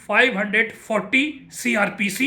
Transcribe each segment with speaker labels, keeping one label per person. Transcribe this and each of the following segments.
Speaker 1: 540 CRPC,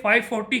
Speaker 1: 540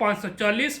Speaker 1: 540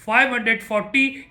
Speaker 1: 540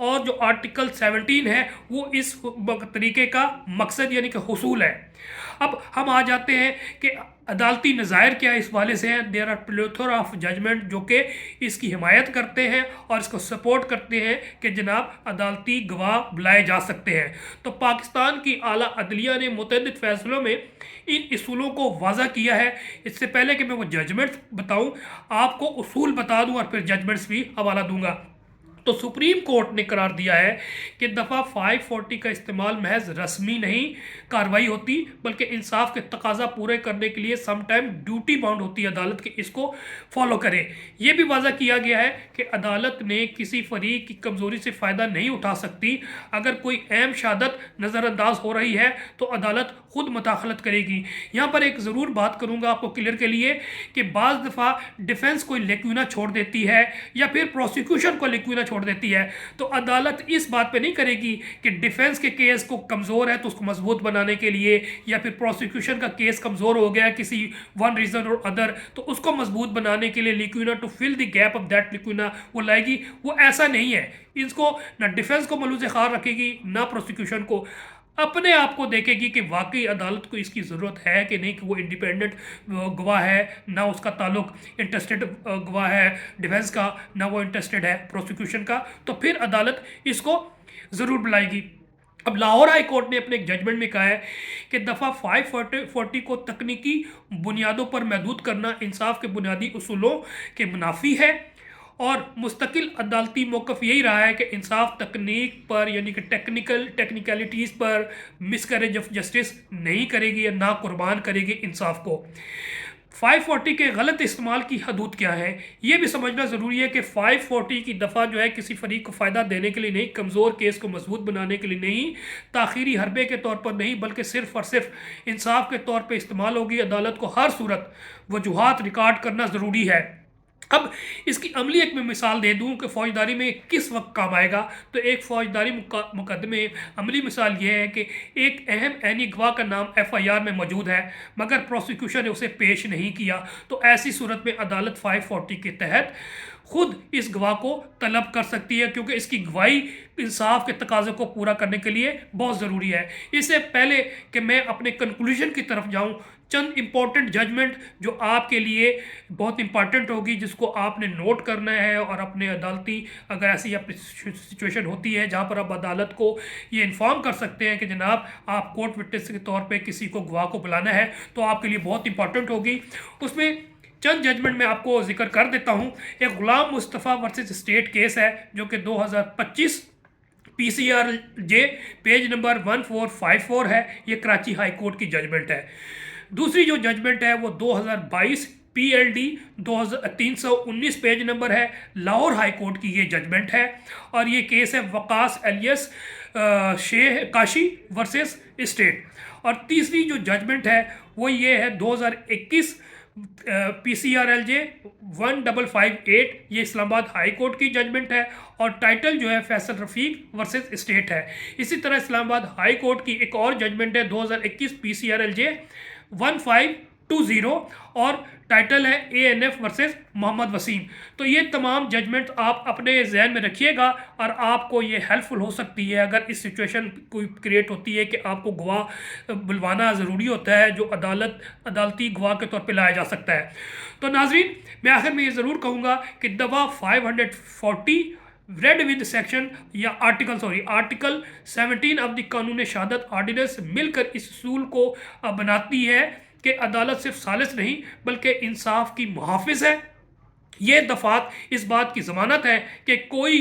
Speaker 1: اور جو article 17 ہے وہ اس طریقے کا مقصد یعنی کہ حصول ہے۔ اب ہم آ جاتے ہیں کہ عدالتی نظائر کیا اس والے سے ہیں۔ دیر آر پلیتھورا آف ججمنٹ جو کہ اس کی حمایت کرتے ہیں اور اس کو سپورٹ کرتے ہیں کہ جناب عدالتی گواہ بلائے جا سکتے ہیں۔ تو پاکستان کی اعلیٰ عدلیہ نے متعدد فیصلوں میں ان اصولوں کو واضح کیا ہے۔ اس سے پہلے کہ میں وہ ججمنٹس بتاؤں، آپ کو اصول بتا دوں اور پھر ججمنٹس بھی حوالہ دوں گا۔ تو سپریم کورٹ نے قرار دیا ہے کہ دفعہ 540 کا استعمال محض رسمی نہیں کارروائی ہوتی، بلکہ انصاف کے تقاضا پورے کرنے کے لیے سم ٹائم ڈیوٹی باؤنڈ ہوتی ہے عدالت کہ اس کو فالو کرے۔ یہ بھی واضح کیا گیا ہے کہ عدالت نے کسی فریق کی کمزوری سے فائدہ نہیں اٹھا سکتی۔ اگر کوئی اہم شہادت نظر انداز ہو رہی ہے تو عدالت خود مداخلت کرے گی۔ یہاں پر ایک ضرور بات کروں گا آپ کو کلیئر کے لیے کہ بعض دفعہ ڈیفنس کوئی لیکونہ چھوڑ دیتی ہے یا پھر پروسیکیوشن کو لیکونہ چھوڑ دیتی ہے، تو عدالت اس بات پہ نہیں کرے گی کہ ڈیفنس کے کیس کو کمزور ہے تو اس کو مضبوط بنانے کے لیے، یا پھر پروسیکیوشن کا کیس کمزور ہو گیا کسی ون ریزن اور ادر تو اس کو مضبوط بنانے کے لیے lacuna to fill the gap of that lacuna وہ لائے گی۔ وہ ایسا نہیں ہے، اس کو نہ ڈیفنس کو ملوث خار رکھے گی نہ پروسیکیوشن کو، اپنے آپ کو دیکھے گی کہ واقعی عدالت کو اس کی ضرورت ہے کہ نہیں، کہ وہ انڈیپینڈنٹ گواہ ہے، نہ اس کا تعلق انٹرسٹڈ گواہ ہے ڈیفنس کا، نہ وہ انٹرسٹڈ ہے پروسیکیوشن کا، تو پھر عدالت اس کو ضرور بلائے گی۔ اب لاہور ہائی کورٹ نے اپنے ایک ججمنٹ میں کہا ہے کہ دفعہ 540 کو تکنیکی بنیادوں پر محدود کرنا انصاف کے بنیادی اصولوں کے منافی ہے، اور مستقل عدالتی موقف یہی رہا ہے کہ انصاف تکنیک پر یعنی کہ technicalities per miss carriage of justice نہیں کرے گی یا نہ قربان کرے گی انصاف کو۔ 540 کے غلط استعمال کی حدود کیا ہے، یہ بھی سمجھنا ضروری ہے کہ 540 کی دفعہ جو ہے کسی فریق کو فائدہ دینے کے لیے نہیں، کمزور کیس کو مضبوط بنانے کے لیے نہیں، تاخیری حربے کے طور پر نہیں، بلکہ صرف اور صرف انصاف کے طور پہ استعمال ہوگی۔ عدالت کو ہر صورت وجوہات ریکارڈ کرنا ضروری ہے۔ اب اس کی عملی ایک میں مثال دے دوں کہ فوجداری میں کس وقت کام آئے گا، تو ایک فوجداری مقدمے عملی مثال یہ ہے کہ ایک اہم عینی گواہ کا نام FIR میں موجود ہے مگر پروسیکیوشن نے اسے پیش نہیں کیا، تو ایسی صورت میں عدالت 540 کے تحت خود اس گواہ کو طلب کر سکتی ہے، کیونکہ اس کی گواہی انصاف کے تقاضے کو پورا کرنے کے لیے بہت ضروری ہے۔ اس سے پہلے کہ میں اپنے کنکلوژن کی طرف جاؤں، چند امپورٹنٹ ججمنٹ جو آپ کے لیے بہت امپورٹنٹ ہوگی، جس کو آپ نے نوٹ کرنا ہے، اور اپنے عدالتی اگر ایسی اپنی سچویشن ہوتی ہے جہاں پر آپ عدالت کو یہ انفارم کر سکتے ہیں کہ جناب آپ کورٹ وٹنس کے طور پہ کسی کو گواہ کو بلانا ہے، تو آپ کے لیے بہت امپورٹنٹ ہوگی۔ اس میں چند ججمنٹ میں آپ کو ذکر کر دیتا ہوں۔ ایک Ghulam Mustafa versus state case ہے جو کہ 2025 PCRJ پیج نمبر 1454 ہے، یہ کراچی ہائی کورٹ کی ججمنٹ ہے۔ دوسری جو ججمنٹ ہے وہ 2022 PLD 319 پیج نمبر ہے، لاہور ہائی کورٹ کی یہ ججمنٹ ہے، اور یہ کیس ہے وقاص الیاس شیخ کاشی ورسز اسٹیٹ۔ اور تیسری جو ججمنٹ ہے وہ یہ ہے 2021 PCRLJ 1558، یہ اسلام آباد ہائی کورٹ کی ججمنٹ ہے، اور ٹائٹل جو ہے فیصل رفیق ورسز اسٹیٹ ہے۔ اسی طرح اسلام آباد ہائی کورٹ کی ایک اور ججمنٹ ہے 2021 PCRLJ 1520، اور ٹائٹل ہے ANF ورسز محمد وسیم۔ تو یہ تمام ججمنٹ آپ اپنے ذہن میں رکھیے گا، اور آپ کو یہ ہیلپ فل ہو سکتی ہے اگر اس سچویشن کوئی کریٹ ہوتی ہے کہ آپ کو گواہ بلوانا ضروری ہوتا ہے جو عدالتی گواہ کے طور پہ لایا جا سکتا ہے۔ تو ناظرین، میں آخر میں یہ ضرور کہوں گا کہ دفعہ 540 ریڈ ود سیکشن یا آرٹیکل 17 آف دی قانون شہادت آرڈیننس مل کر اس اصول کو بناتی ہے کہ عدالت صرف ثالث نہیں بلکہ انصاف کی محافظ ہے۔ یہ دفعات اس بات کی ضمانت ہے کہ کوئی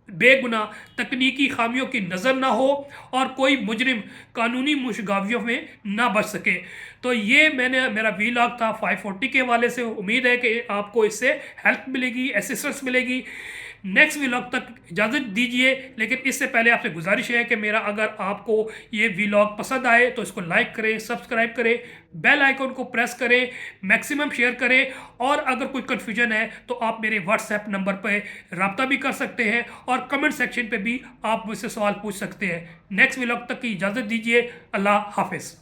Speaker 1: بے گناہ تکنیکی خامیوں کی نظر نہ ہو اور کوئی مجرم قانونی مشگاویوں میں نہ بچ سکے۔ تو یہ میرا ویلاگ تھا 540 کے حوالے سے۔ امید ہے کہ آپ کو اس سے ہیلپ ملے گی، اسسٹنس ملے گی۔ نیکسٹ ویلاگ تک اجازت دیجیے، لیکن اس سے پہلے آپ سے گزارش ہے کہ میرا اگر آپ کو یہ ویلاگ پسند آئے تو اس کو لائک کریں، سبسکرائب کریں، بیل آئیکن کو پریس کریں، میکسیمم شیئر کریں، اور اگر کوئی کنفیوژن ہے تو آپ میرے واٹس ایپ نمبر پہ رابطہ بھی کر سکتے ہیں، اور کمنٹ سیکشن پہ بھی آپ مجھ سے سوال پوچھ سکتے ہیں۔ نیکسٹ ویلاگ تک کی اجازت دیجیے۔ اللہ حافظ۔